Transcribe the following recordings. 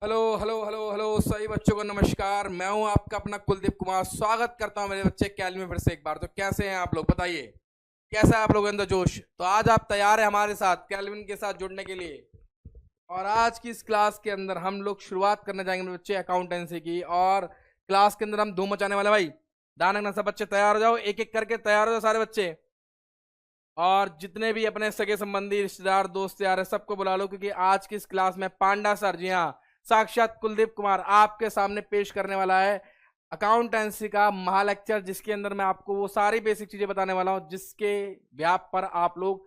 Hello hello hello hello सभी बच्चों को नमस्कार। मैं हूं आपका अपना कुलदीप कुमार। स्वागत करता हूं मेरे बच्चे कैल में फिर से एक बार। तो कैसे हैं आप लोग, बताइए कैसा है आप लोगों के अंदर जोश? तो आज आप तैयार हैं हमारे साथ कैलविन के साथ जुड़ने के लिए? और आज की इस क्लास के अंदर हम लोग शुरुआत करने जाएंगे मेरे बच्चे अकाउंटेंसी की। और क्लास के अंदर हम धूम मचाने वाले भाई। ध्यान रखना, सब बच्चे तैयार हो जाओ, एक एक करके तैयार हो जाओ सारे बच्चे। और जितने भी अपने सगे संबंधी रिश्तेदार दोस्त यार है सबको बुला लो, क्योंकि आज की इस क्लास में पांडा सर, जी हाँ साक्षात कुलदीप कुमार आपके सामने पेश करने वाला है अकाउंटेंसी का महा लेक्चर, जिसके अंदर मैं आपको वो सारी बेसिक चीजें बताने वाला हूं जिसके व्याप पर आप लोग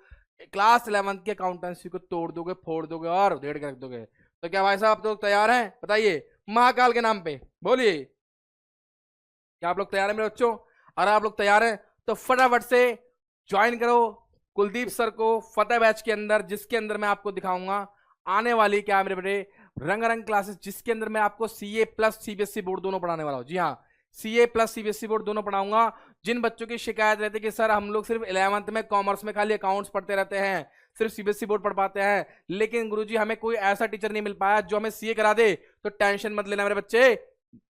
क्लास 11th की अकाउंटेंसी को तोड़ दोगे, फोड़ दोगे और उधेड़ के रख दोगे। तो क्या भाई साहब आप लोग तैयार हैं? बताइए महाकाल के नाम पे बोलिए, क्या आप लोग तैयार हैं मेरे बच्चों? अगर आप लोग तैयार हैं तो फटाफट से ज्वाइन करो कुलदीप सर को फतेह बैच के अंदर, जिसके अंदर मैं आपको दिखाऊंगा आने वाली क्या मेरे बेटे रंग रंग क्लासेस, जिसके अंदर मैं आपको सीए प्लस सीबीएसई बोर्ड दोनों पढ़ाने वाला हूं। जी हाँ, सीए प्लस सीबीएसई बोर्ड दोनों पढ़ाऊंगा। जिन बच्चों की शिकायत रहती है कि सर हम लोग सिर्फ 11th में कॉमर्स में खाली अकाउंट्स पढ़ते रहते हैं, सिर्फ सीबीएसई बोर्ड पढ़ पाते हैं, लेकिन गुरुजी हमें कोई ऐसा टीचर नहीं मिल पाया जो हमें सीए करा दे, तो टेंशन मत लेना मेरे बच्चे।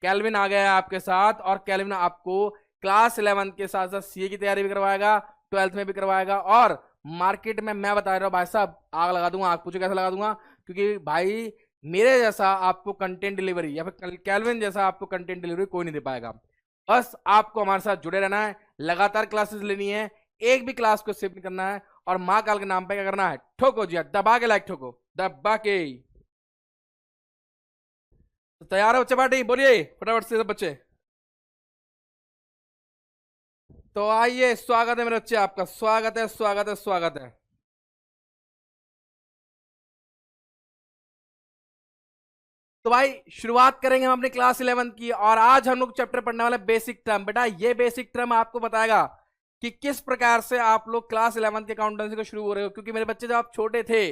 कैलविन आ गया है आपके साथ, और कैलविन आपको क्लास 11th के साथ साथ सीए की तैयारी भी करवाएगा, 12th में भी करवाएगा। और मार्केट में मैं बता रहा हूँ भाई साहब, आग लगा दूंगा। आग पूछो कैसे लगा दूंगा? क्योंकि भाई मेरे जैसा आपको कंटेंट डिलीवरी या फिर कैलविन जैसा आपको कंटेंट डिलीवरी कोई नहीं दे पाएगा। बस आपको हमारे साथ जुड़े रहना है, लगातार क्लासेस लेनी है, एक भी क्लास को स्किप नहीं करना है, और माँ काल के नाम पे क्या करना है, ठोको जी दबा के, लाइक ठोको दबा के। तो तैयार है बच्चे पार्टी? बोलिए फटाफट से सब बच्चे। तो आइए, स्वागत है मेरे बच्चे, आपका स्वागत है, स्वागत है, स्वागत है। तो भाई शुरुआत करेंगे हम अपनी क्लास 11th की, और आज हम लोग चैप्टर पढ़ने वाले बेसिक टर्म। बेटा ये बेसिक टर्म आपको बताएगा कि किस प्रकार से आप लोग क्लास 11th के अकाउंटेंसी को शुरू हो रहे हो। क्योंकि मेरे बच्चे जब आप छोटे थे,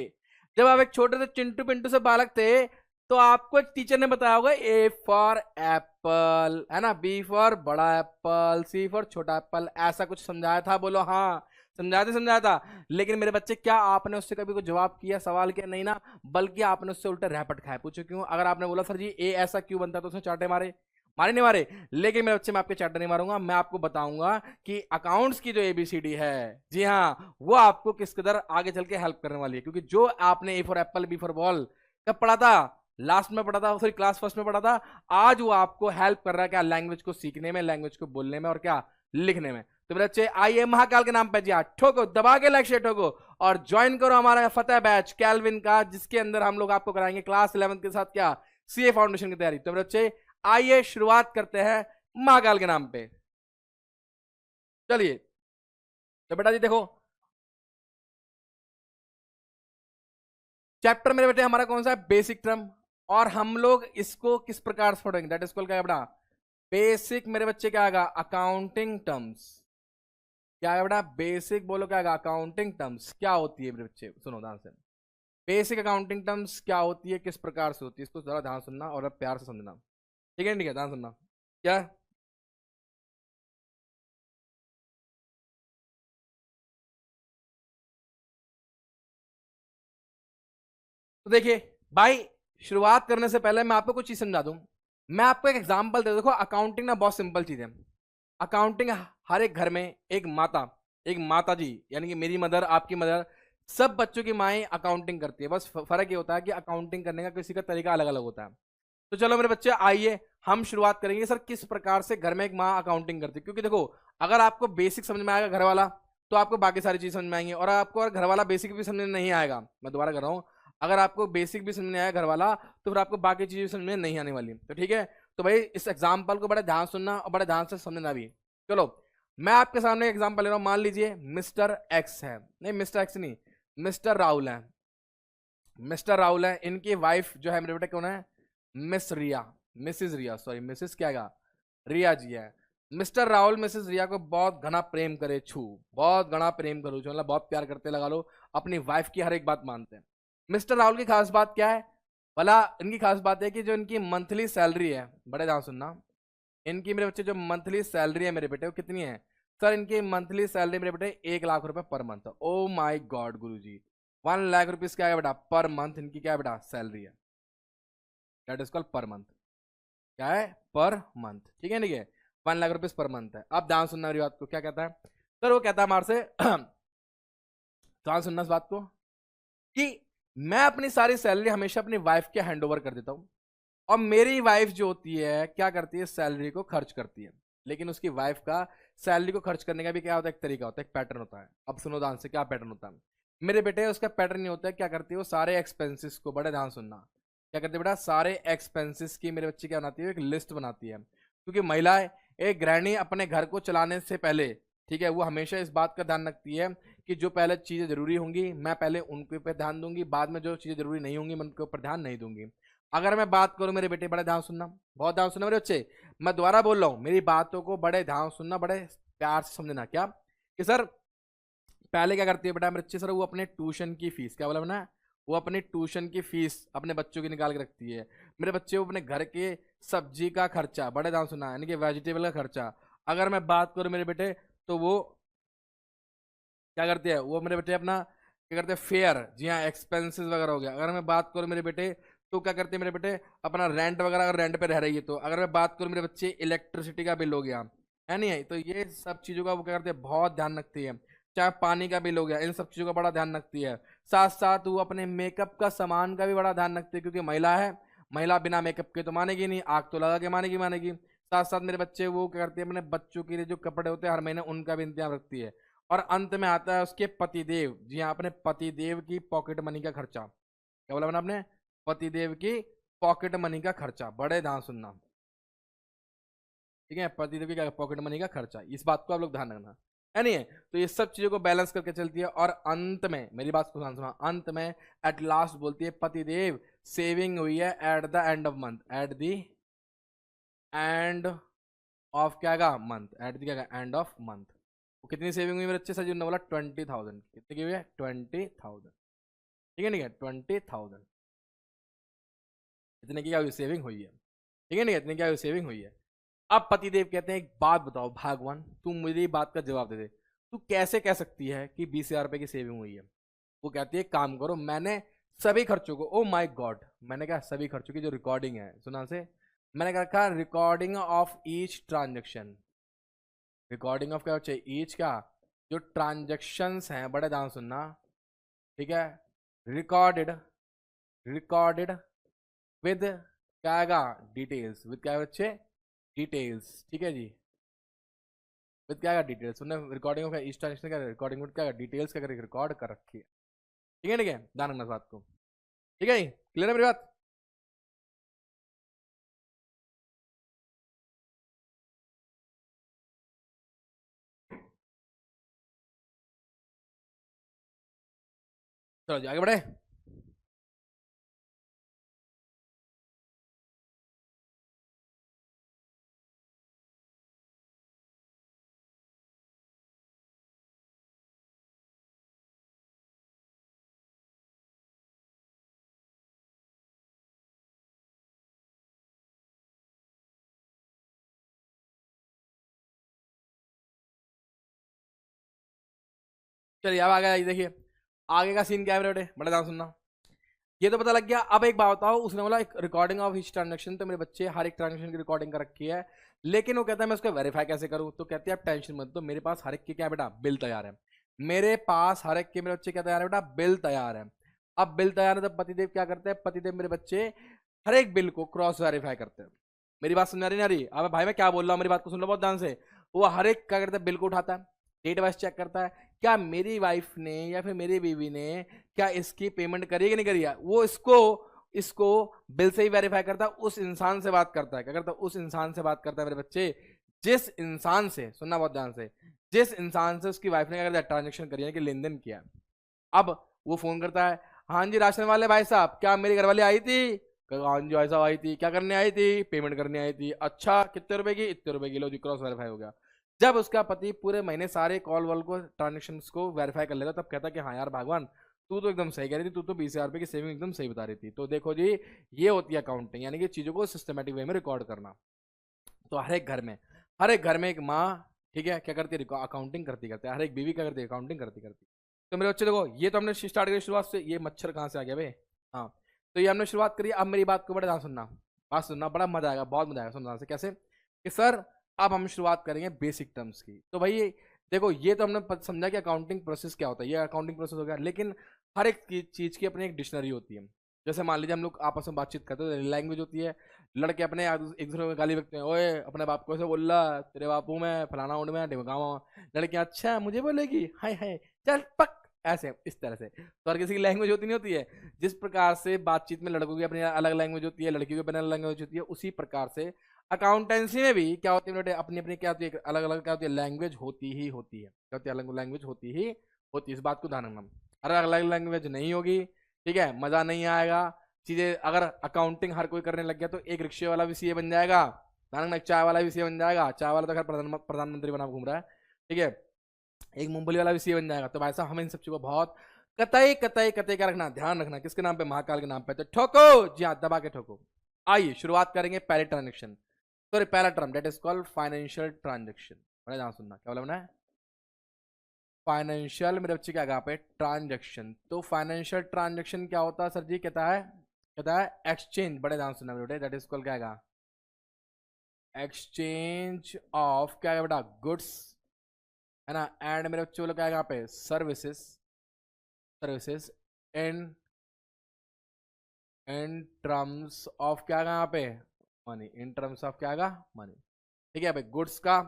जब आप एक छोटे से चिंटू पिंटू से बालक थे, तो आपको एक टीचर ने बताया होगा ए फॉर एप्पल, है ना, बी फॉर बड़ा एप्पल, सी फॉर छोटा एप्पल, ऐसा कुछ समझाया था? बोलो हाँ, समझाया था। लेकिन मेरे बच्चे क्या आपने उससे कभी कोई जवाब किया, सवाल किया? नहीं ना, बल्कि आपने उससे उल्टा रैपट खाया। पूछो क्यों? अगर आपने बोला सर जी ए ऐसा क्यों बनता, तो उसने चाटे मारे? मारे नहीं मारे? लेकिन मेरे बच्चे मैं आपके चाटे नहीं मारूंगा, मैं आपको बताऊंगा कि अकाउंट्स की जो एबीसीडी है, जी हाँ, वो आपको किस कदर आगे चल के हेल्प करने वाली है। क्योंकि जो आपने A for apple B for ball कब पढ़ा था, लास्ट में पढ़ा था, सॉरी क्लास फर्स्ट में पढ़ा था, आज वो आपको हेल्प कर रहा है क्या, लैंग्वेज को सीखने में, लैंग्वेज को बोलने में, और क्या लिखने में। तो मेरे बच्चे आइए महाकाल के नाम पे जी हाँ ठोको, दबा के लक्ष्य ठोको, और ज्वाइन करो हमारा फतेह बैच कैलविन का, जिसके अंदर हम लोग आपको कराएंगे क्लास 11th के साथ क्या, सीए फाउंडेशन की तैयारी। तो मेरे बच्चे आइए शुरुआत करते हैं महाकाल के नाम पे। चलिए, तो बेटा जी देखो, चैप्टर मेरे बेटे हमारा कौन सा है, बेसिक टर्म। और हम लोग इसको किस प्रकार से पढ़ेंगे, दैट इज कॉल्ड क्या है बेटा, बेसिक। मेरे बच्चे क्या आएगा, अकाउंटिंग टर्म्स। क्या है बेटा, बेसिक बोलो क्या आएगा, अकाउंटिंग टर्म्स। क्या होती है मेरे बच्चे, सुनो ध्यान से, बेसिक अकाउंटिंग टर्म्स क्या होती है, किस प्रकार से होती है, इसको जरा ध्यान सुनना और प्यार से समझना। ठीक है, ठीक है, ध्यान सुनना। क्या? तो देखिए भाई, शुरुआत करने से पहले मैं आपको कुछ चीज समझा दूं। मैं आपको एक एग्जांपल दे, देखो अकाउंटिंग ना बहुत सिंपल चीज है। अकाउंटिंग हर एक घर में एक माता, एक माता जी, यानी कि मेरी मदर, आपकी मदर, सब बच्चों की माएँ अकाउंटिंग करती है। बस फर्क ये होता है कि अकाउंटिंग करने का किसी का तरीका अलग अलग होता है। तो चलो मेरे बच्चे आइए, हम शुरुआत करेंगे सर किस प्रकार से घर में एक माँ अकाउंटिंग करती है। क्योंकि देखो, अगर आपको बेसिक समझ में आएगा घर वाला, तो आपको बाकी सारी चीज समझ में आएंगी। और आपको अगर घर वाला बेसिक भी समझ में नहीं आएगा, मैं दोबारा कर रहा हूँ, अगर आपको बेसिक भी समझ में आएगा घर वाला, तो फिर आपको बाकी चीजें समझ में नहीं आने वाली। तो ठीक है, तो भाई इस एग्जाम्पल को बड़े ध्यान सुनना और बड़े ध्यान से समझना भी। चलो, मैं आपके सामने एग्जाम्पल ले रहा हूँ। मान लीजिए मिस्टर एक्स है, नहीं मिस्टर एक्स नहीं, मिस्टर राहुल है। मिस्टर राहुल है, इनकी वाइफ जो है मेरे बेटे कौन है, मिस रिया, मिसिस रिया, सॉरी मिसिस क्या गा, रिया जी है। मिस्टर राहुल मिसिस रिया को बहुत घना प्रेम करे छू, बहुत घना प्रेम करूँ छू, मतलब बहुत प्यार करते लगा लो, अपनी वाइफ की हर एक बात मानते हैं। मिस्टर राहुल की खास बात क्या है भला? इनकी खास बात है कि जो इनकी मंथली सैलरी है, बड़े ध्यान सुनना, इनकी मेरे बच्चे जो मंथली सैलरी है मेरे बेटे वो कितनी है? सर इनकी मंथली सैलरी मेरे बेटे 1 लाख रुपए पर मंथ। ओ माई गॉड गुरु जी, 1 लाख रुपीज क्या है बेटा पर मंथ, इनकी क्या है बेटा सैलरी है। That is called per month. क्या है? पर मंथ, ठीक है, ठीक है, 1 लाख रुपीज पर मंथ है। अब ध्यान सुनना मेरी बात को, क्या कहता है सर? वो कहता है हमारे से ध्यान सुनना इस बात को कि मैं अपनी सारी सैलरी हमेशा अपनी वाइफ के हैंड ओवर कर देता हूं, और मेरी वाइफ जो होती है क्या करती है? सैलरी को खर्च करती है। लेकिन उसकी वाइफ का सैलरी को खर्च करने का भी क्या होता है? एक तरीका होता है, एक पैटर्न होता है। अब सुनो ध्यान से, क्या पैटर्न होता है मेरे बेटे? उसका पैटर्न नहीं होता है, क्या करती है वो? सारे एक्सपेंसेस को, बड़े ध्यान सुनना, क्या करती है बेटा? सारे एक्सपेंसेस की मेरे बच्चे क्या बनाती है? एक लिस्ट बनाती है। क्योंकि महिलाएं, एक गृहिणी अपने घर को चलाने से पहले, ठीक है, वो हमेशा इस बात का ध्यान रखती है कि जो पहले चीजें जरूरी होंगी मैं पहले उनके ऊपर ध्यान दूंगी, बाद में जो चीजें जरूरी नहीं होंगी मैं उनके ऊपर ध्यान नहीं दूंगी। अगर मैं बात करूं मेरे बेटे, बड़े ध्यान सुनना, बहुत ध्यान सुनना मेरे बच्चे, मैं दोबारा बोल रहा हूं, मेरी बातों को बड़े ध्यान सुनना, बड़े प्यार से समझना। क्या कि सर पहले क्या करती है बेटा मेरे बच्चे? सर वो अपने ट्यूशन की फीस, क्या बोला मैंने? वो अपनी ट्यूशन की फीस अपने बच्चों की निकाल के रखती है। मेरे बच्चे वो अपने घर के सब्जी का खर्चा, बड़े ध्यान सुनना, यानी कि वेजिटेबल का खर्चा, अगर मैं बात करूं मेरे बेटे, तो वो क्या करते हैं? वो मेरे बेटे अपना क्या करते हैं? फेयर, जी हाँ, एक्सपेंसेस वगैरह हो गया। अगर मैं बात करूं मेरे बेटे, तो क्या करते हैं मेरे बेटे? अपना रेंट वगैरह, अगर रेंट पे रह रही है तो। अगर मैं बात करूं मेरे बच्चे, इलेक्ट्रिसिटी का बिल हो गया, है नहीं है? तो ये सब चीज़ों का वो क्या करते हैं? बहुत ध्यान रखती है। चाहे पानी का बिल हो गया, इन सब चीज़ों का बड़ा ध्यान रखती है। साथ साथ वो अपने मेकअप का सामान का भी बड़ा ध्यान रखती है, क्योंकि महिला है, महिला बिना मेकअप के तो मानेगी नहीं, आग तो लगा के मानेगी मानेगी। साथ साथ मेरे बच्चे वो क्या करते हैं? अपने बच्चों के लिए जो कपड़े होते हैं हर महीने, उनका भी इंतजाम रखती है। और अंत में आता है उसके पतिदेव, जी हाँ, अपने पतिदेव की पॉकेट मनी का खर्चा। क्या बोला मैंने? अपने पतिदेव की पॉकेट मनी का खर्चा, बड़े ध्यान सुनना, ठीक है, पतिदेव की क्या पॉकेट मनी का खर्चा, इस बात को आप लोग ध्यान रखना, है नहीं है? तो ये सब चीजों को बैलेंस करके चलती है, और अंत में मेरी बात को ध्यान सुना, अंत में एट लास्ट बोलती है पतिदेव सेविंग हुई है at the end of month, at the end of क्या का मंथ, एट द क्या एंड ऑफ मंथ। वो कितनी सेविंग हुई मेरे अच्छे से? जो बोला 20,000, कितनी की हुई है? 20,000, ठीक है, ठीक है, 20,000, इतने की क्या हुई? सेविंग हुई है, ठीक है, नहीं? इतने क्या हुई? सेविंग हुई है। अब पतिदेव कहते हैं एक बात बताओ भगवान, तू मुझे बात का जवाब दे दे, तू कैसे कह सकती है कि 20,000 रुपए की सेविंग हुई है? वो कहती है काम करो, मैंने सभी खर्चों को, ओ माय गॉड, मैंने कहा सभी खर्चों की जो रिकॉर्डिंग है, सुना से, मैंने कहा रखा recording of each transaction, recording of क्या चाहिए? ईच क्या? जो ट्रांजेक्शन्स हैं, बड़े ध्यान सुनना, ठीक है, रिकॉर्डेड, रिकॉर्डेड विद क्या आएगा? डिटेल्स, विद क्या बच्चे? डिटेल्स, ठीक है जी, विद क्या डिटेल्स, उन्हें रिकॉर्डिंग ऑफ ईच ट्रांजेक्शन का रिकॉर्डिंग विद क्या डिटेल्स का रिकॉर्ड कर रखी है, ठीक है, ठीक है, ध्यान रखना इस बात को, ठीक है, क्लियर है मेरी बात? चलो जी आगे बढ़े। चलिए अब आगे देखिए, आगे का सीन क्या है मेरे बेटे, बड़ा ध्यान सुनना। ये तो पता लग गया। अब एक बात बताओ, उसने बोला एक रिकॉर्डिंग ऑफ ईच ट्रांजेक्शन, तो मेरे बच्चे हर एक ट्रांजेक्शन की रिकॉर्डिंग कर रखी है, लेकिन वो कहता है मैं उसको वेरीफाई कैसे करूं? तो कहते हैं आप टेंशन मत दो, मेरे पास हर एक की क्या बेटा? बिल तैयार है। मेरे पास हर एक के मेरे बच्चे क्या तैयार है बेटा? बिल तैयार है। अब बिल तैयार है तो पतिदेव क्या करते हैं? पतिदेव मेरे बच्चे हर एक बिल को क्रॉस वेरीफाई करते हैं। मेरी बात समझ आ रही? नहीं आ रही? अब भाई मैं क्या बोल रहा हूँ, मेरी बात को सुन लो बहुत ध्यान से। वो हर एक क्या करता है? बिल को उठाता है, डेट वाइज चेक करता है, क्या मेरी वाइफ ने या फिर मेरी बीवी ने क्या इसकी पेमेंट करी है कि नहीं करी है। वो इसको इसको बिल से ही वेरीफाई करता है, उस इंसान से बात करता है। क्या करता है? उस इंसान से बात करता है मेरे बच्चे, जिस इंसान से, सुनना बहुत ध्यान से, जिस इंसान से उसकी वाइफ ने क्या करता है? ट्रांजेक्शन करी है कि लेन देन किया। अब वो फोन करता है, हाँ जी राशन वाले भाई साहब, क्या मेरी घरवाली आई थी? हाँ जी भाई साहब आई थी। क्या करने आई थी? पेमेंट करने आई थी। अच्छा कितने रुपए की? इतने रुपए की। लो जी क्रॉस वेरीफाई हो गया। जब उसका पति पूरे महीने सारे कॉल वॉल को ट्रांजेक्शन को वेरीफाई कर लेगा, तब कहता कि हाँ यार भगवान, तू तो एकदम सही कह रही थी, तू तो 20,000 रुपए की सेविंग एकदम सही बता रही थी। तो देखो जी, ये होती है अकाउंटिंग, यानी कि चीजों को सिस्टमेटिक वे में रिकॉर्ड करना। तो हर एक घर में, हर एक घर में एक माँ, ठीक है, क्या करती है? अकाउंटिंग करती करते, हर एक बीवी क्या करती है? अकाउंटिंग करती करती। तो मेरे बच्चे देखो, ये तो हमने स्टार्ट करी शुरुआत से। ये मच्छर कहाँ से आ गया भाई? हाँ, तो ये हमने शुरुआत करी। अब मेरी बात को बड़े ध्यान सुनना, बात सुनना, बड़ा मजा आएगा, बहुत मजा आएगा सुनना से। कैसे कि सर अब हम शुरुआत करेंगे बेसिक टर्म्स की। तो भाई देखो, ये तो हमने समझा कि अकाउंटिंग प्रोसेस क्या होता है, ये अकाउंटिंग प्रोसेस हो गया, लेकिन हर एक चीज की अपनी एक डिक्शनरी होती है। जैसे मान लीजिए हम लोग आपस में बातचीत करते हैं, लैंग्वेज होती है, लड़के अपने एक दूसरे में गाली बकते हैं, ओए अपने बाप को ऐसे बोल रहा, तेरे बापू में फलाना उंड में ढिमकावा। लड़कियां अच्छा मुझे बोलेगी, हाय हाय चल पक, ऐसे इस तरह से। तो हर किसी की लैंग्वेज होती नहीं होती है। जिस प्रकार से बातचीत में लड़कों की अपनी अलग लैंग्वेज होती है, लड़कियों की अपनी अलग लैंग्वेज होती है, उसी प्रकार से अकाउंटेंसी में भी क्या होती है बेटे, अपनी अपनी क्या होती है, अलग अलग क्या होती है, लैंग्वेज होती ही होती है। क्या होती है, अलग लैंग्वेज होती ही होती है। इस बात को ध्यान रखना। अगर अलग लैंग्वेज नहीं होगी, ठीक है, मजा नहीं आएगा चीजें। अगर अकाउंटिंग हर कोई करने लग गया तो एक रिक्शे वाला भी सीए बन जाएगा, ध्यान रखना, एक चाय वाला भी सीए बन जाएगा। चाय वाला तो खैर प्रधानमंत्री बना घूम रहा है, ठीक है, एक मूंगफली वाला भी सीए बन जाएगा। तो भाई साहब हमें इन सब चीजों को बहुत कतई कतई कतई क्या रखना, ध्यान रखना। किसके नाम पे, महाकाल के नाम पे। तो ठोको, जी हाँ, दबा के ठोको। आइए शुरुआत करेंगे पहले ट्रांजेक्शन, सॉरी पहला term, that is called financial transaction. बड़ा ध्यान सुनना, क्या बोला मैंने, फाइनेंशियल मेरे बच्चे क्या कहा पे, ट्रांजेक्शन। तो फाइनेंशियल ट्रांजेक्शन क्या होता है सर जी, कहता है एक्सचेंज। बड़े ध्यान सुनना बेटे, दैट इज कॉल्ड क्या है, एक्सचेंज ऑफ क्या है बेटा, गुड्स, है ना, एंड मेरे बच्चे बोलो क्या है यहाँ पे, services, services in in terms of क्या है यहाँ पे, मनी, इन टर्म्स ऑफ क्या है, मनी। ठीक है भाई, गुड्स का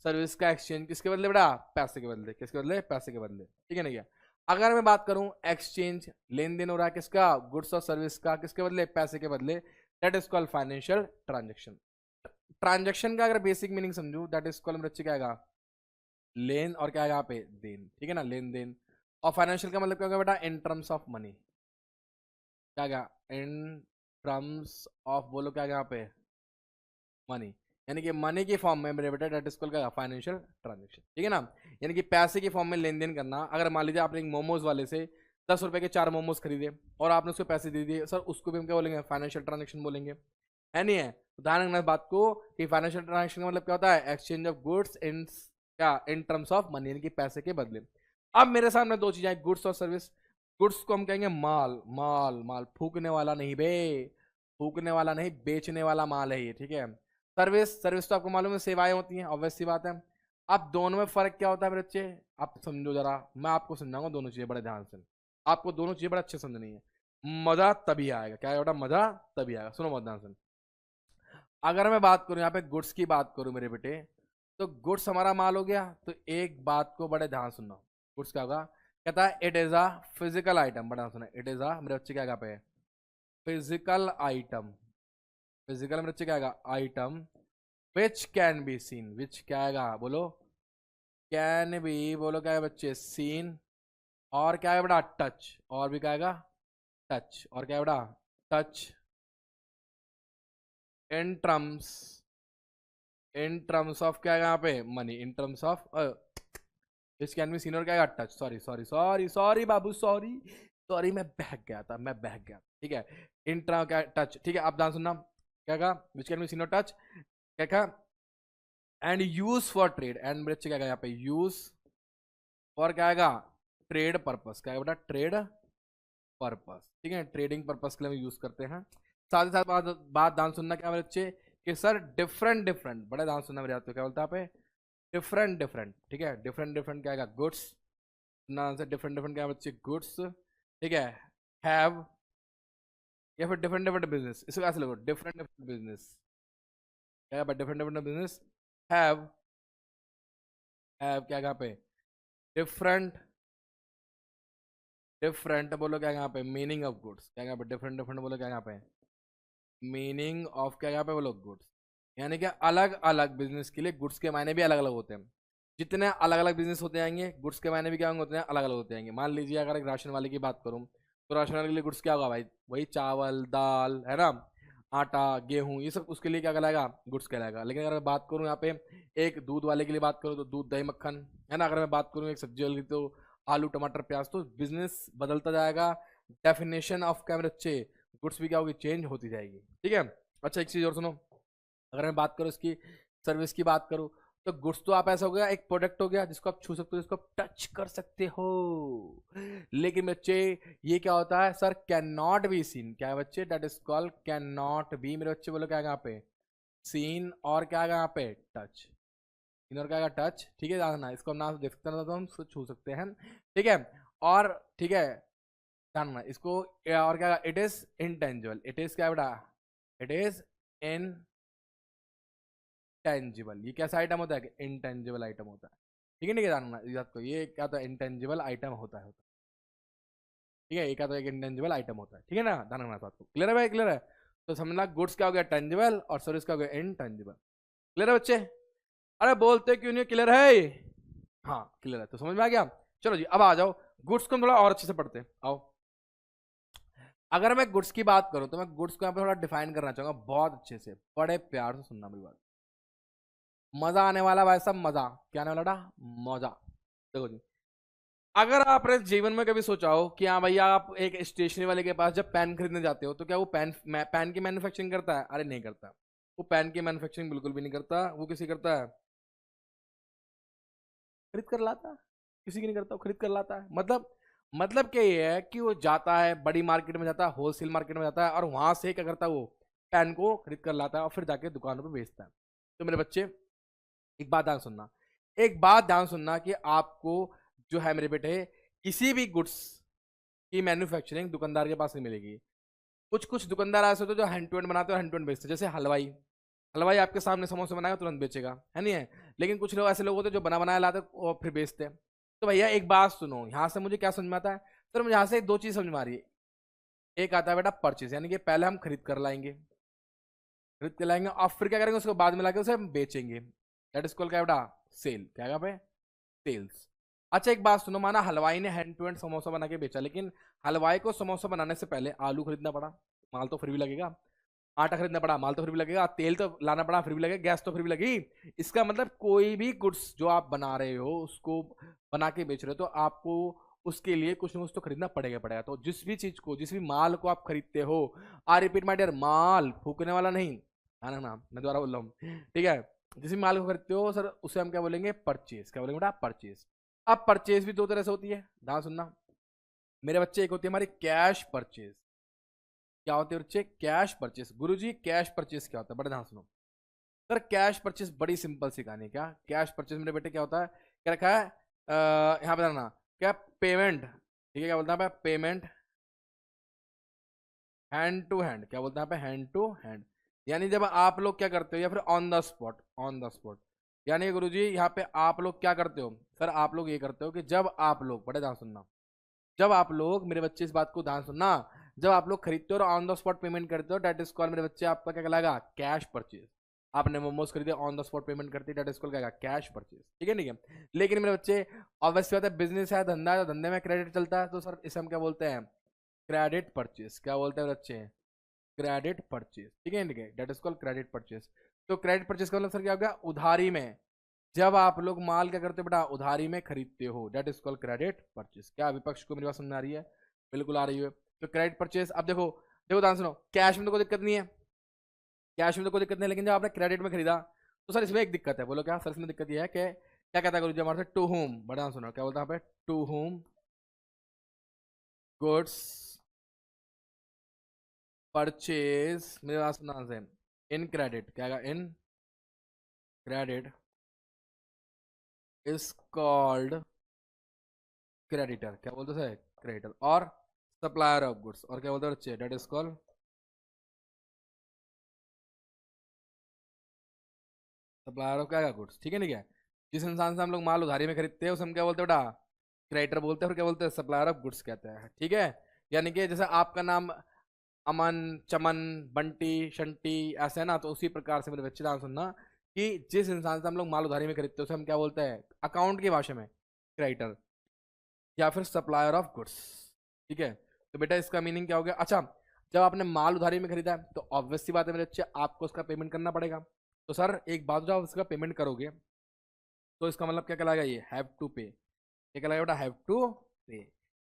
सर्विस का एक्सचेंज किसके बदले बेटा, पैसे के बदले। किसके बदले, पैसे के बदले, ठीक है ना। क्या अगर मैं बात करूं एक्सचेंज, लेन देन हो रहा है किसका, गुड्स और सर्विस का, किसके बदले, पैसे के बदले, that is called financial transaction. Transaction का अगर बेसिक मीनिंग समझू, दैट इज कॉल्ड बच्चे क्या आएगा, लेन और क्या आएगा यहाँ पे, देन, ठीक है ना, लेन देन। और फाइनेंशियल का मतलब क्या होगा बेटा, इन टर्म्स ऑफ मनी, क्या गया, इन टर्म्स ऑफ, बोलो क्या गया यहाँ पे, मनी, यानी कि मनी की फॉर्म में मेरे बेटा, डेट इज कॉल्ड क्या, फाइनेंशियल ट्रांजेक्शन, ठीक है ना। यानी कि पैसे की फॉर्म में लेन देन करना। अगर मान लीजिए आपने एक मोमोज वाले से 10 रुपए के 4 मोमोज खरीदे और आपने उसको पैसे दे दिए, सर उसको भी हम क्या बोलेंगे, फाइनेंशियल ट्रांजेक्शन बोलेंगे, है नहीं है। तो ध्यान रखना इस बात को कि फाइनेंशियल ट्रांजेक्शन का मतलब क्या होता है, एक्सचेंज ऑफ गुड्स इन क्या, इन टर्म्स ऑफ मनी, यानी कि पैसे के बदले। अब मेरे सामने दो चीजें, गुड्स और सर्विस। गुड्स को हम कहेंगे माल, माल माल, फूकने वाला नहीं बे, फूकने वाला नहीं, बेचने वाला माल है ये, ठीक है। सर्विस, सर्विस तो आपको मालूम है सेवाएं होती हैं, ऑब्वियस सी बात है। अब दोनों में फर्क क्या होता है मेरे बच्चे, आप समझो जरा, मैं आपको समझाऊंगा दोनों चीजें बड़े ध्यान से। आपको दोनों चीजें बड़े अच्छे समझनी है, मजा तभी आएगा। क्या बेटा, मजा तभी आएगा, सुनो बहुत ध्यान से। अगर मैं बात करूं यहाँ पे गुड्स की बात करूं मेरे बेटे, तो गुड्स हमारा माल हो गया। तो एक बात को बड़े ध्यान सुनना, गुड्स क्या होगा, कहता है it is a physical item. बड़ा सुना, इट इज अ, मेरे बच्चे क्या कहा पे, फिजिकल आइटम। फिजिकल मेरे बच्चे क्या आएगा, item which can be seen, which क्या आएगा बोलो, कैन बी, बोलो क्या है बच्चे, सीन, और क्या है बेटा, टच, और भी क्या आएगा, टच, और क्या है बेटा, touch, in terms, in terms of क्या है यहाँ पे, money, in terms of which can be seen, और क्या है, touch, sorry sorry sorry sorry बाबू, सॉरी सॉरी, मैं बहक गया था, मैं बहक गया, ठीक है। इन टर्म क्या, टच, ठीक है। आप ध्यान सुनना, क्या कहा, विच कैन बी सीन और टच, क्या कहा, and use for trade, and बच्चे क्या कहा यहाँ पे, यूज फॉर क्या आएगा, ट्रेड पर्पस, क्या है बेटा, ट्रेड पर्पस, ठीक है, ट्रेडिंग पर्पस के लिए हम यूज करते हैं। साथ ही साथ बात ध्यान सुनना क्या मेरे बच्चे, कि सर डिफरेंट डिफरेंट, बड़े ध्यान सुनना मेरे, क्या बोलता है पे, डिफरेंट डिफरेंट, ठीक है, डिफरेंट डिफरेंट क्या आएगा, गुड्स, ना आंसर, डिफरेंट डिफरेंट क्या बच्चे, गुड्स, ठीक है, हैव, या फिर डिफरेंट डिफरेंट बिजनेस, इसको कैसे लोगो, डिफरेंट डिफरेंट बिजनेस, क्या different different business, have, have क्या यहाँ पे, डिफरेंट डिफरेंट, बोलो क्या यहाँ पे, मीनिंग ऑफ गुड्स, क्या यहाँ पे, डिफरेंट डिफरेंट, बोलो क्या यहाँ पे, मीनिंग ऑफ क्या यहाँ पे, बोलो गुड्स, यानी कि अलग अलग बिजनेस के लिए गुड्स के मायने भी अलग अलग होते हैं। जितने अलग अलग बिजनेस होते जाएंगे, गुड्स के मायने भी क्या होते हैं, अलग अलग होते जाएंगे। मान लीजिए अगर एक राशन वाले की बात करूँ, तो राशन वाले के लिए गुड्स क्या होगा भाई, वही चावल दाल, है ना, आटा गेहूं, ये सब उसके लिए क्या कहलाएगा, गुड्स कहलाएगा। लेकिन अगर मैं बात करूँ यहाँ पे एक दूध वाले के लिए बात करूँ, तो दूध दही मक्खन, है ना। अगर मैं बात करूँ एक सब्जी वाले की, तो आलू टमाटर प्याज। तो बिजनेस बदलता जाएगा, डेफिनेशन ऑफ क्या मेरे बच्चे, गुड्स भी क्या होगी, चेंज होती जाएगी, ठीक है। अच्छा एक चीज़ और सुनो, अगर मैं बात करूँ इसकी सर्विस की बात करूँ, तो गुड्स तो आप ऐसा हो गया, एक प्रोडक्ट हो गया जिसको आप छू सकते हो, जिसको आप टच कर सकते हो। लेकिन बच्चे ये क्या होता है sir, can not be seen, क्या है बच्चे, that is called can not be. मेरे बच्चे बोलो क्या है यहाँ पे, सीन, और क्या है यहाँ पे, टच। सीन और क्या है, टच। ठीक है, जानना इसको हम ना देख सकते हैं तो हम इसको छू सकते हैं, ठीक है। और ठीक है, जानना इसको, और क्या, it is intangible, it is क्या बेटा, इट इज इन टेंजिबल। ये कैसा आइटम होता है, इनटेंजिबल आइटम होता है, ठीक है। नहीं जानना इस बात को, ये क्या होता है, इनटेंजिबल आइटम होता है, ठीक है। ये क्या, तो एक इंटेंजिबल आइटम होता है, ठीक है ना, ध्यान रखना बात को। क्लियर है भाई, क्लियर है। तो समझना गुड्स क्या हो गया, टेंजिबल, और सर्विस क्या हो गया, इनटेंजिबल। क्लियर है बच्चे, अरे बोलते क्यों नहीं, क्लियर है। हाँ क्लियर है, तो समझ में आ गया। चलो जी, अब आ जाओ गुड्स को हम थोड़ा और अच्छे से पढ़ते हैं, आओ। अगर मैं गुड्स की बात करूं तो मैं गुड्स को यहाँ पे थोड़ा डिफाइन करना चाहूंगा बहुत अच्छे से, बड़े प्यार से सुनना मेरी बात। मजा आने वाला भाई साहब, मजा क्या आने वाला, मजा। देखो जी, अगर आपने जीवन में कभी सोचा हो कि हाँ भैया, आप एक स्टेशनरी वाले के पास जब पेन खरीदने जाते हो तो क्या वो पेन की मैन्युफैक्चरिंग करता है, अरे नहीं करता। वो पेन की मैन्युफैक्चरिंग बिल्कुल भी नहीं करता, वो किसी करता है, खरीद कर लाता है। किसी की नहीं करता, वो खरीद कर लाता है। मतलब क्या ये है कि वो जाता है बड़ी मार्केट में, जाता है होलसेल मार्केट में जाता है, और वहां से क्या करता है, वो पेन को खरीद कर लाता है और फिर जाके दुकानों पे बेचता है। तो मेरे बच्चे एक बात ध्यान सुनना, एक बात ध्यान सुनना कि आपको जो है मेरे बेटे, किसी भी गुड्स की मैन्युफैक्चरिंग दुकानदार के पास नहीं मिलेगी। कुछ कुछ दुकानदार ऐसे होते हैं जो हैंड टू हैंड बनाते हैं, हैंड टू हैंड बेचते हैं। जैसे हलवाई, हलवाई आपके सामने समोसे बनाएगा तुरंत बेचेगा, है नहीं है। लेकिन कुछ लोग ऐसे लोग होते हैं जो बना बनाया लाते हैं और फिर बेचते हैं। तो भैया एक बात सुनो, यहाँ से मुझे क्या समझ में आता है सर, मुझे यहाँ से दो चीज समझ में आ रही है। एक आता है बेटा परचेज, यानी कि पहले हम खरीद कर लाएंगे, खरीद कर लाएंगे और फिर क्या करेंगे, उसको बाद में लाके उसे हम बेचेंगे। दैट इज कॉल्ड क्या बेटा, सेल। क्या है पे, सेल्स। अच्छा एक बात सुनो, माना हलवाई ने हैंड टू हैंड समोसा बना के बेचा, लेकिन हलवाई को समोसा बनाने से पहले आलू खरीदना पड़ा, माल तो फिर भी लगेगा। आटा खरीदना पड़ा, माल तो फिर भी लगेगा। तेल तो लाना पड़ा, फिर भी लगेगा। गैस तो फिर भी लगेगी। इसका मतलब कोई भी गुड्स जो आप बना रहे हो, उसको बना के बेच रहे हो, तो आपको उसके लिए कुछ ना कुछ तो खरीदना पड़ेगा पड़ेगा। तो जिस भी चीज को, जिस भी माल को आप खरीदते हो, आई रिपीट माय डियर, माल फूकने वाला नहीं, है ना, मैं दोबारा बोल रहा हूँ, ठीक है। जिस भी माल को खरीदते हो सर, उसे हम क्या बोलेंगे, परचेज। क्या बोलेंगे बेटा, परचेज। अब परचेज भी दो तरह से होती है, ध्यान सुनना मेरे बच्चे। एक होती है हमारी कैश परचेज। क्या होती है बच्चे, कैश परचेस। गुरुजी कैश परचेस क्या होता है, बड़े ध्यान सुनो सर। कैश परचेस बड़ी सिंपल सी कहानी है। क्या कैश परचेस मेरे बेटे क्या होता है, क्या रखा है, यहाँ पे ना, क्या पेमेंट, ठीक है, क्या बोलते हैं पेमेंट हैंड टू हैंड। क्या बोलते हैं यहाँ पे, हैंड टू हैंड। यानी जब आप लोग क्या करते हो, या फिर on the spot, on the spot. यानी गुरुजी यहाँ पे आप लोग क्या करते हो सर, आप लोग ये करते हो कि जब आप लोग, बड़े ध्यान सुनना, जब आप लोग मेरे बच्चे, इस बात को ध्यान सुनना, जब आप लोग खरीदते हो और ऑन द स्पॉट पेमेंट करते हो, डेट इज कॉल मेरे बच्चे, आपका क्या कहलाएगा, कैश परचेज। आपने मोमोज खरीदे, ऑन द स्पॉट पेमेंट करती है, डेट इज कॉल क्या, कैश परचेज, ठीक है, ठीक है। लेकिन मेरे बच्चे ऑब्वियसली बात है, बिजनेस है, धंधा है, तो धंधे में क्रेडिट चलता है, तो सर इसे हम क्या बोलते हैं, क्रेडिट परचेज। क्या बोलते हैं बच्चे, क्रेडिट परचेज, ठीक है, ठीक है, that is called credit purchase. तो क्रेडिट परचेज का मतलब सर क्या हो गया, उधारी में जब आप लोग माल क्या करते हो बेटा, उधारी में खरीदते हो, that is called credit purchase. क्या विपक्ष को मेरी बात समझ आ रही है, बिल्कुल आ रही है। तो क्रेडिट परचेज, अब देखो देखो ध्यान सुनो, कैश में तो कोई दिक्कत नहीं है, कैश में तो कोई दिक्कत नहीं है, लेकिन जब आपने क्रेडिट में खरीदा तो सर इसमें एक दिक्कत है। बोलो क्या सर, इसमें दिक्कत यह है कि क्या कहता है गुरुजी हमारे से, टू होम, बड़ा ध्यान सुनो, क्या बोलता है यहाँ पे, टू होम गुड्स परचेज, मेरे पास सुना से, इन क्रेडिट, क्या, in credit is called creditor. क्या बोलते हैं, क्रेडिटर। और सप्लायर ऑफ गुड्स, और क्या बोलते हैं बच्चे, that is called supplier of क्या, गुड्स, ठीक है, ठीक है। जिस इंसान से हम लोग माल उधारी में खरीदते हैं उसे हम क्या बोलते हैं बेटा, क्रेडिटर बोलते हैं, और क्या बोलते हैं, सप्लायर ऑफ गुड्स कहते हैं, ठीक है। यानी कि जैसे आपका नाम अमन, चमन, बंटी, शंटी ऐसे है ना, तो उसी प्रकार से मेरे बच्चे ध्यान सुनना कि जिस इंसान से हम लोग माल उधारी में खरीदते हैं उसे हम क्या बोलते हैं, अकाउंट की भाषा में क्रेडिटर, या फिर सप्लायर ऑफ गुड्स, ठीक है। तो बेटा इसका मीनिंग क्या हो गया। अच्छा, जब आपने माल उधारी में खरीदा है तो ऑब्वियस सी बात है मेरे बच्चे, आपको उसका पेमेंट करना पड़ेगा। तो सर एक बात, जब आप उसका पेमेंट करोगे तो इसका मतलब क्या कहलाएगा, ये हैव टू पे। क्या कहलाएगा बेटा, हैव टू पे।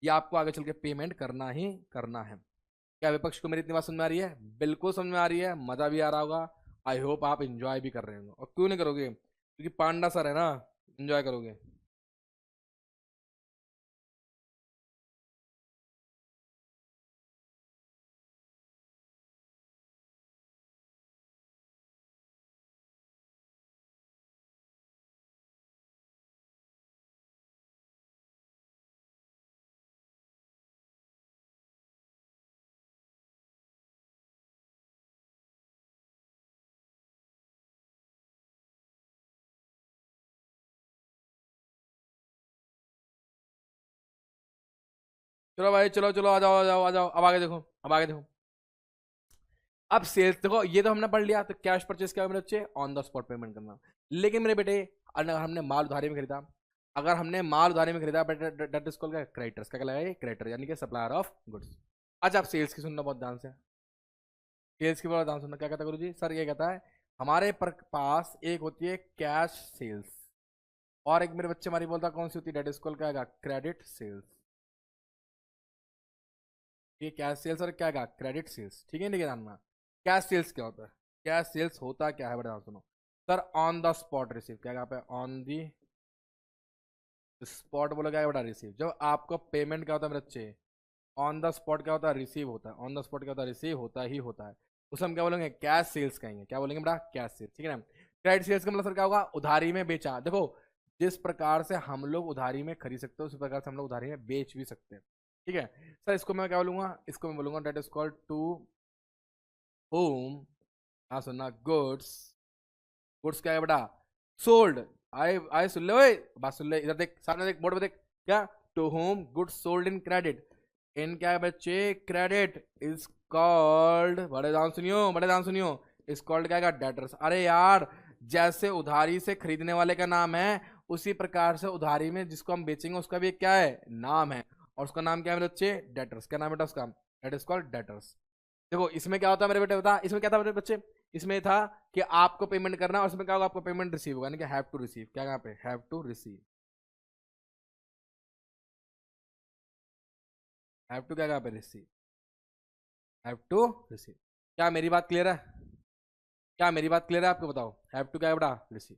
ये आपको आगे चल के पेमेंट करना ही करना है। क्या विपक्ष को मेरी इतनी बात समझ में आ रही है, बिल्कुल समझ में आ रही है, मजा भी आ रहा होगा। आई होप आप इंजॉय भी कर रहे होंगे, और क्यों नहीं करोगे, क्योंकि पांडा सर है ना, एंजॉय करोगे। चलो भाई, चलो चलो, आ जाओ आ जाओ आ जाओ, अब आगे देखो, अब आगे देखो। अब सेल्स देखो, ये तो हमने पढ़ लिया, तो कैश परचेज क्या मेरे बच्चे, ऑन द स्पॉट पेमेंट करना। लेकिन मेरे बेटे, अगर हमने माल उधारी में खरीदा, अगर हमने माल उधारी में खरीदा, दैट इज कॉल्ड क्रेडिटर्स। क्या कहलाएगा, क्रेडिटर यानी कि सप्लायर ऑफ गुड्स। अच्छा, आप सेल्स की सुनना बहुत ध्यान से, सेल्स की बहुत ध्यान सुनना। क्या कहता है गुरु जी, सर ये कहता है हमारे पास एक होती है कैश सेल्स, और एक मेरे बच्चे हमारी बोलता कौन सी होती है, दैट इज कॉल्ड क्या, क्रेडिट सेल्स। ये कैश सेल्स और क्या, क्रेडिट सेल्स, ठीक है, नहीं जानना। कैश सेल्स क्या होता है, कैश सेल्स होता क्या है, बड़ा सुनो। Sir on the spot receive, क्या यहाँ पे ऑन दी स्पॉट बोला, क्या बड़ा रिसीव, जब आपको पेमेंट क्या होता है मेरे बच्चे, ऑन द स्पॉट क्या होता है, रिसीव होता है। ऑन द स्पॉट क्या होता है, रिसीव होता ही होता है। उसे हम क्या बोलेंगे, कैश सेल्स कहेंगे। क्या बोलेंगे बेटा, कैश सेल्स, ठीक है ना। क्रेडिट सेल्स का मतलब सर क्या होगा, उधारी में बेचा। देखो, जिस प्रकार से हम लोग उधारी में खरीद सकते हैं, उसी प्रकार से हम लोग उधारी में बेच भी सकते हैं, ठीक है। सर इसको मैं क्या बोलूंगा, इसको मैं बोलूंगा that is called to home, हाँ सुनना, गुड्स, गुड्स क्या है बेटा, सोल्ड। आए आए सुन ले ओए, बात सुन ले, इधर देख, सामने देख, बोर्ड पे देख, क्या, to home goods sold in credit, in क्या है बच्चे, क्रेडिट इज कॉल्ड, बड़े ध्यान सुनियो, बड़े ध्यान सुनियो, इज कॉल्ड क्या है, डेटर्स। अरे यार, जैसे उधारी से खरीदने वाले का नाम है, उसी प्रकार से उधारी में जिसको हम बेचेंगे उसका भी एक क्या है, नाम है, और उसका नाम क्या है मेरे बच्चे, डेटर्स। क्या नाम है उसका, दैट इज कॉल्ड डेटर्स। देखो इसमें क्या होता है मेरे बेटे, बता, इसमें क्या था मेरे बच्चे, इसमें था कि आपको पेमेंट करना, और इसमें क्या होगा, आपको पेमेंट रिसीव होगा, यानी कि हैव टू रिसीव। क्या यहाँ पे, have to receive, have to क्या यहाँ पे, रिसीव, हैव टू रिसीव। क्या मेरी बात क्लियर है, क्या मेरी बात क्लियर है आपको, बताओ, हैव टू क्या है बेटा, रिसीव,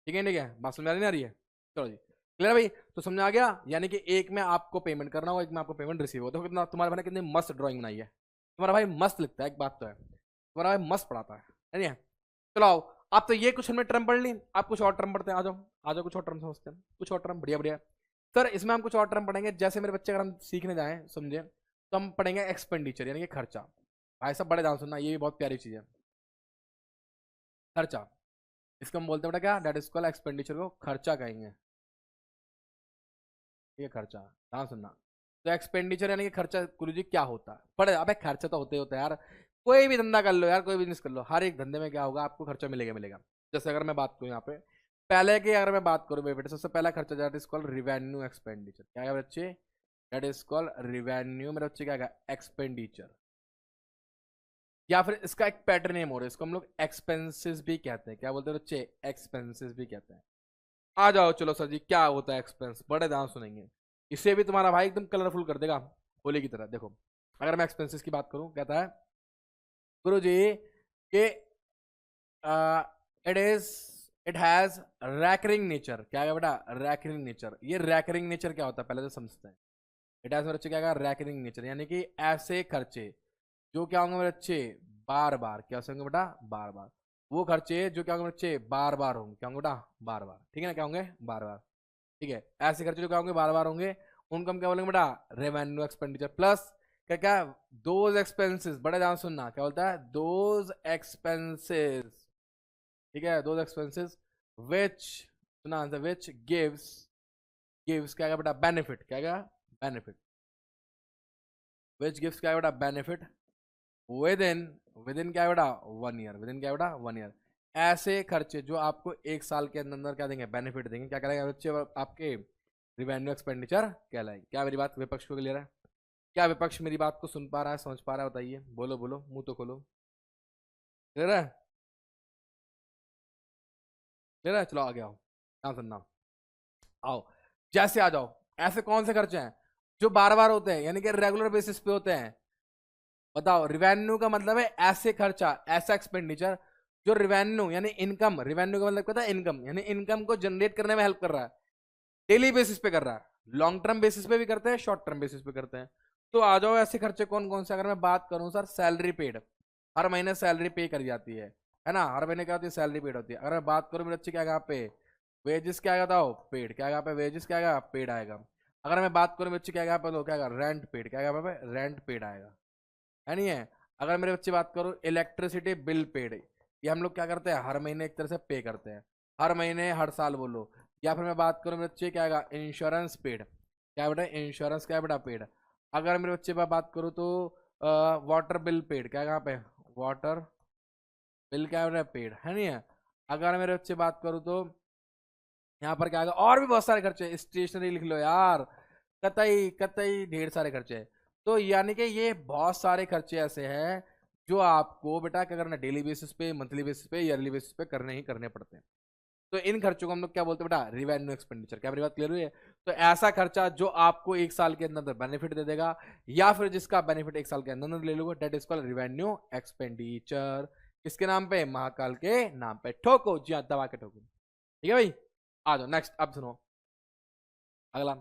ठीक है, ठीक है, बात समझ नहीं आ रही है, चलो जी, क्लियर भाई। तो समझ आ गया, यानी कि एक में आपको पेमेंट करना होगा, एक में आपको पेमेंट रिसीव होगा। तो कितना तुम्हारे भाई ने कितनी मस्त ड्राइंग बनाई है, तुम्हारा भाई मस्त लिखता है, एक बात तो है, तुम्हारा भाई मस्त पढ़ाता है नहीं है। चलो आओ, आप तो ये कुछ हमने टर्म पढ़ ली, आप कुछ और टर्म पढ़ते हैं, आ जाओ आ जाओ, कुछ और टर्म समझते हैं, कुछ और टर्म, बढ़िया बढ़िया। सर इसमें हम कुछ और टर्म पढ़ेंगे, जैसे मेरे बच्चे अगर हम सीखने जाएं, समझे, तो हम पढ़ेंगे एक्सपेंडिचर यानी कि खर्चा। भाई सब बड़े ध्यान सुनना, ये भी बहुत प्यारी चीज़ है, खर्चा। इसको हम बोलते हैं बेटा क्या, डेट इज कॉल्ड एक्सपेंडिचर, को खर्चा कहेंगे, ये खर्चा, ध्यान सुनना। तो एक्सपेंडिचर यानी कि खर्चा, गुरु जी क्या होता है, पढ़े, अबे खर्चा तो होते होता है यार, कोई भी धंधा कर लो यार, कोई बिजनेस कर लो, हर एक धंधे में क्या होगा, आपको खर्चा मिलेगा मिलेगा। जैसे अगर मैं बात करूँ यहाँ पे, पहले की अगर मैं बात करूँ मेरे बेटे, सबसे पहला खर्चा that is called revenue expenditure. क्या है बच्चे, दैट इज कॉल्ड रिवेन्यू, मेरे बच्चे क्या है, एक्सपेंडिचर। या फिर इसका एक पैटर्न नेम हो रहा है, इसको हम लोग एक्सपेंसेस भी कहते हैं। क्या बोलते हैं बच्चे, एक्सपेंसेस भी कहते हैं। आ जाओ चलो सर जी, क्या होता है एक्सपेंस, बड़े ध्यान सुनेंगे, इसे भी तुम्हारा भाई एकदम कलरफुल कर देगा होली की तरह। देखो, अगर मैं एक्सपेंसेस की बात करूं, कहता है गुरु जी कि it is it has recurring nature. क्या है बेटा, रैकरिंग नेचर। ये रैकरिंग नेचर क्या होता है पहले तो समझते हैं। इट हैज मेरे बच्चे क्या, रैकरिंग नेचर, यानी कि ऐसे खर्चे जो क्या होंगे मेरे बच्चे, बार बार, क्या होंगे बेटा, बार बार। वो खर्चे जो क्या होंगे बच्चे, बार बार होंगे, क्या होंगे बेटा, बार बार, ठीक है ना, क्या होंगे, बार बार, ठीक है। ऐसे खर्चे जो क्या होंगे, बार बार होंगे, उनको हम क्या बोलेंगे बेटा, रेवेन्यू एक्सपेंडिचर। प्लस क्या क्या, दोज एक्सपेंसेस, बड़े ध्यान सुनना, क्या बोलता है, दोज एक्सपेंसेस, ठीक है, दोज एक्सपेंसेस विच, सुना आंसर, विच गिव्स, गिव्स क्या बेटा, बेनिफिट, क्या बेनिफिट, विच गिव्स क्या बेटा, benefit with in, with in क्या बेटा, 1 ईयर, विद इन क्या बेटा, 1 ईयर। ऐसे खर्चे जो आपको 1 साल के अंदर अंदर क्या देंगे, बेनिफिट देंगे, क्या करेंगे बच्चे, आपके रिवेन्यू एक्सपेंडिचर कहलाएंगे। क्या मेरी बात विपक्ष को क्लियर है, क्या विपक्ष मेरी बात को सुन पा रहा है, समझ पा रहा है, बताइए, बोलो बोलो, मुंह तो खोलो, क्लियर है, क्लियर है, चलो आगे आओ, ध्यान सुनना, आओ, जैसे आ जाओ, ऐसे कौन से खर्चे हैं जो बार बार होते हैं, यानी कि रेगुलर बेसिस पे होते हैं, बताओ। रिवेन्यू का मतलब है ऐसे खर्चा, ऐसा एक्सपेंडिचर जो रिवेन्यू यानी इनकम, रिवेन्यू का मतलब पता है इनकम, यानी इनकम को जनरेट करने में हेल्प कर रहा है, डेली बेसिस पे कर रहा है, लॉन्ग टर्म बेसिस पे भी करते हैं, शॉर्ट टर्म बेसिस पे करते हैं। तो आ जाओ ऐसे खर्चे कौन कौन से। अगर मैं बात करूं सर, सैलरी पेड, हर महीने सैलरी पे करी जाती है ना, हर महीने क्या होती है, सैलरी पेड होती है। अगर मैं बात करूं मेरे अच्छे क्या यहाँ पे, वेजेस क्या आएगा बताओ, पेड क्या आएगा पे, वेजेस क्या आएगा, पेड आएगा। अगर मैं बात करूं मेरे अच्छे क्या आएगा पे, तो क्या आएगा, रेंट पेड, क्या आएगा पे, रेंट पेड आएगा, है नहीं है। अगर मेरे बच्चे बात करूं, इलेक्ट्रिसिटी बिल पेड, ये हम लोग क्या करते हैं, हर महीने एक तरह से पे करते हैं, हर महीने हर साल बोलो। या फिर मैं बात करूं मेरे बच्चे क्या आएगा, इंश्योरेंस पेड, क्या बेटा, इंश्योरेंस क्या बेटा, पेड। अगर मेरे बच्चे पर बात करूं तो वाटर बिल पेड, क्या यहाँ पे, वाटर बिल क्या बेटा, पेड, है नहीं है। अगर मेरे बच्चे बात करूं तो यहाँ पर क्या आएगा, और भी बहुत सारे खर्चे, स्टेशनरी लिख लो यार, कतई कतई ढेर सारे खर्चे हैं। तो यानी कि ये बहुत सारे खर्चे ऐसे हैं जो आपको बेटा क्या करना, डेली बेसिस पे, मंथली बेसिस पे, ईयरली बेसिस पे करने ही करने पड़ते हैं। तो इन खर्चों को हम लोग क्या बोलते हैं बेटा, रिवेन्यू एक्सपेंडिचर। क्या मेरी बात क्लियर हुई है। तो ऐसा खर्चा जो आपको एक साल के अंदर बेनिफिट दे देगा, या फिर जिसका बेनिफिट एक साल के अंदर ले लोगे, that is called revenue expenditure. किसके नाम पे, महाकाल के नाम पे। ठोको जी हाँ, दबा के ठोको, ठीक है भाई। आ जाओ नेक्स्ट, अब सुनो अगला।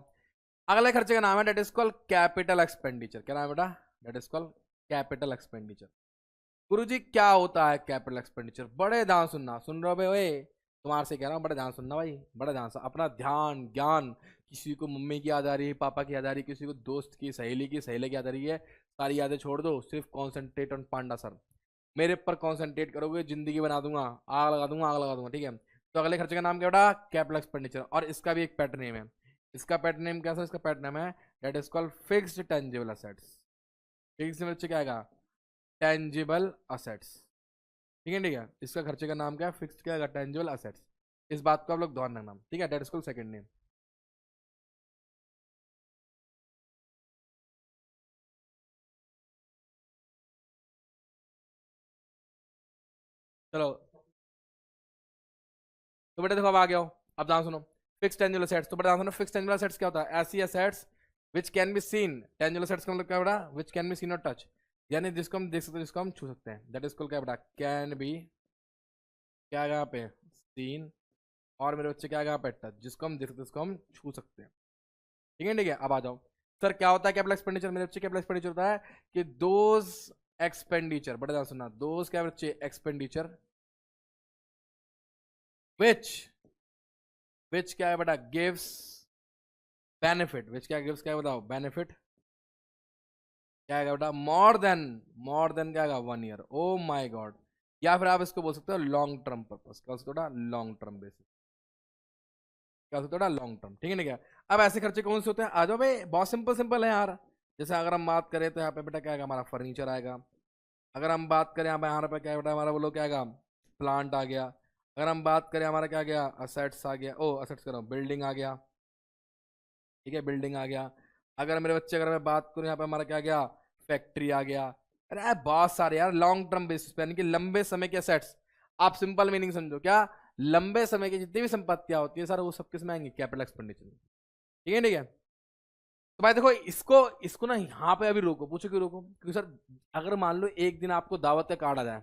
अगले खर्चे का नाम है that is called capital expenditure. क्या नाम है बेटा, that is called capital expenditure. गुरुजी क्या होता है कैपिटल एक्सपेंडिचर, बड़े ध्यान सुनना, सुन रहे हो भाई ओए, तुम्हारे से कह रहा हूँ, बड़े ध्यान सुनना भाई, बड़े ध्यान से अपना ध्यान ज्ञान, किसी को मम्मी की याद आ रही है, पापा की याद आ रही है, किसी को दोस्त की, सहेली की, सहेली की याद आ रही है, सारी यादें छोड़ दो, सिर्फ कॉन्सेंट्रेट ऑन पांडा सर, मेरे ऊपर कॉन्सेंट्रेट करोगे, जिंदगी बना दूंगा, आग लगा दूंगा, आग लगा दूंगा, ठीक है। तो अगले खर्चे का नाम क्या बेटा, कैपिटल एक्सपेंडिचर। और इसका भी एक पैट नेम है, इसका पैट नेम कैसा, इसका पैट नेम है that is called fixed tangible assets. Fix में क्या आएगा, टेंजिबल असेट्स, ठीक है, ठीक है। इसका खर्चे का नाम क्या है, फिक्स्ड क्या आएगा, टेंजिबल असेट्स। इस बात को आप लोग ध्यान रखना, ठीक है, that is called second name. चलो, तो बेटा देखो अब आ गया हो, अब ध्यान सुनो। फिक्स टेंजिबल असेट्स, तो बेटा ध्यान सुनो, फिक्स टेंजिबल असेट्स क्या होता है, ऐसी assets which can be scene, tangible assets का मतलब क्या बेटा, विच कैन बी सीन और टच, यानी जिसको हम देख सकते हैं, जिसको हम छू सकते हैं, दैट इज कॉल्ड क्या बेटा, कैन बी, क्या यहाँ पे, सीन, और मेरे बच्चे क्या यहाँ पे, टच, जिसको हम देख सकते हैं, जिसको हम छू सकते हैं, ठीक है, ठीक है। अब आ जाओ सर, क्या होता है कैपिटल एक्सपेंडिचर, मेरे बच्चे कैपिटल एक्सपेंडिचर होता है कि दोज एक्सपेंडिचर, बड़ा ध्यान सुनना, दोज क्या बच्चे एक्सपेंडिचर विच, विच क्या है बेटा, गिव्स बेनिफिट, विच क्या गिव्स, क्या बताओ, बेनिफिट, क्या है बेटा, मोर देन क्या है, 1 ईयर, ओ माय गॉड। या फिर आप इसको बोल सकते हो लॉन्ग टर्म पर्पस, क्या बोल सकते हो, लॉन्ग टर्म बेसिस, क्या बोल सकते हो, लॉन्ग टर्म, ठीक है, ठीक है। अब ऐसे खर्चे कौन से होते हैं, आ जाओ भाई, बहुत सिंपल सिंपल है यार। जैसे अगर हम बात करें तो यहाँ पे बेटा क्या आएगा, हमारा फर्नीचर आएगा। अगर हम बात करें यहाँ पे क्या बेटा, हमारा बोलो क्या आएगा, प्लांट आ गया। अगर हम बात करें हमारा क्या गया, असेट्स आ गया, ओ असेट्स करो, बिल्डिंग आ गया, ठीक है, बिल्डिंग आ गया। अगर मेरे बच्चे, अगर मैं बात करूँ यहाँ पे हमारा क्या गया, फैक्ट्री आ गया। अरे यार बहुत सारे यार, लॉन्ग टर्म बेसिस पे, यानी कि लंबे समय के असेट्स। आप सिंपल मीनिंग समझो, क्या लंबे समय की जितनी भी संपत्तियां होती है सर, वो सब किसमें आएंगी, कैपिटल एक्सपेंडिचर में, ठीक है, ठीक है। तो भाई देखो, इसको इसको ना यहाँ पे अभी रोको, पूछो क्यों रोको, क्योंकि सर अगर मान लो एक दिन आपको दावत का कार्ड आ जाए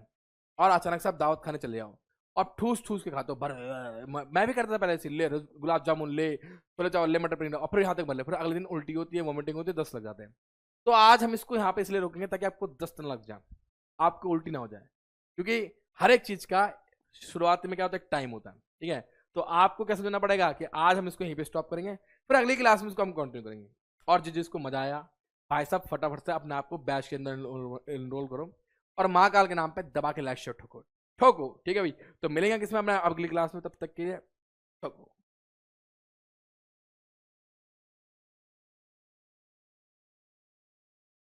और अचानक से आप दावत खाने चले जाओ और ठूस ठूस के खाते हो, भर, मैं भी करता था पहले ऐसे, ले गुलाब जामुन ले, छोले चावल ले, मटर पनीर, और फिर यहाँ तक भर ले, फिर अगले दिन उल्टी होती है, वॉमिटिंग होती है, 10 लग जाते हैं। तो आज हम इसको यहाँ पे इसलिए रोकेंगे ताकि आपको 10 दिन लग जाए, आपको उल्टी ना हो जाए, क्योंकि हर एक चीज का शुरुआत में क्या होता है, टाइम होता है, ठीक है। तो आपको क्या समझना पड़ेगा कि आज हम इसको यहीं पे स्टॉप करेंगे, फिर अगली क्लास में इसको हम कंटिन्यू करेंगे। और जिसको मजा आया, भाई साहब फटाफट से अपने आप को बैच के अंदर इनरोल करो, और महाकाल के नाम पे दबा के लाइक शॉट ठोको ठोको, ठीक है भाई। तो मिलेंगे किसमें अपने अगली क्लास में, तब तक के लिए ठोको।